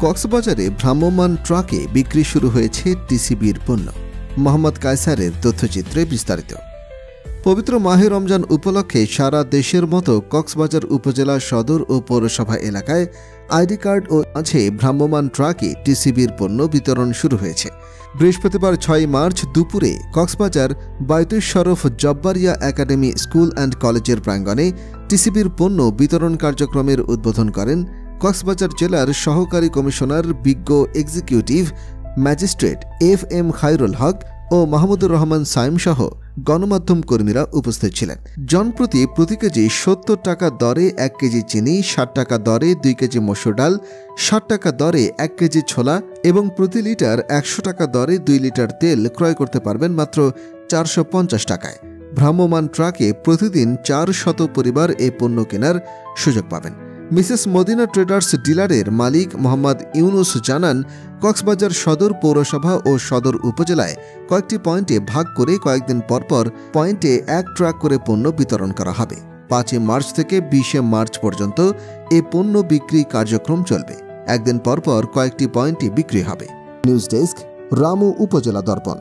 কক্সবাজারে ভ্রাম্যমাণ ট্রাকে বিক্রি শুরু হয়েছে টিসিবির পণ্য। মোহাম্মদ কায়সারের তথ্যচিত্রে বিস্তারিত। পবিত্র মাহে রমজান উপলক্ষে সারা দেশের মতো কক্সবাজার উপজেলা সদর ও পৌরসভা এলাকায় আইডি কার্ড ও মাঝে ভ্রাম্যমাণ ট্রাকে টিসিবির পণ্য বিতরণ শুরু হয়েছে। বৃহস্পতিবার ৬ মার্চ দুপুরে Cox's Bazar বায়তুশ Shroff Jabbaria academy school and কলেজের প্রাঙ্গণে টিসিবির পণ্য বিতরণ কার্যক্রমের উদ্বোধন করেন কক্সবাজার জেলার সহকারী কমিশনার বিজ্ঞ এক্সিকিউটিভ ম্যাজিস্ট্রেট FM খায়রুল হক ও মাহমুদুর রহমান সাইম সহ গণমাধ্যম কর্মীরা উপস্থিত ছিলেন। জনপ্রতি প্রতি কেজি ৭০ টাকা দরে ১ কেজি চিনি, ৬০ টাকা দরে ২ কেজি মসুর ডাল, ৬০ টাকা দরে ১ কেজি ছোলা এবং প্রতি লিটার ১০০ টাকা দরে ২ লিটার তেল ক্রয় করতে পারবেন মাত্র ৪৫০ টাকায়। ভ্রাম্যমাণ ট্রাকে প্রতিদিন ৪০০ পরিবার এই পণ্য কেনার সুযোগ পাবেন। মিসেস মদিনা ট্রেডার্স ডিলারের মালিক মোহাম্মদ ইউনুস জানান, কক্সবাজার সদর পৌরসভা ও সদর উপজেলায় কয়েকটি পয়েন্টে ভাগ করে কয়েকদিন পরপর পয়েন্টে ১ ট্রাক করে পণ্য বিতরণ করা হবে। ৫ মার্চ থেকে ২০ মার্চ পর্যন্ত এ পণ্য বিক্রি কার্যক্রম চলবে। একদিন পরপর কয়েকটি পয়েন্টে বিক্রি হবে। নিউজ ডেস্ক, রামু উপজেলা দর্পণ।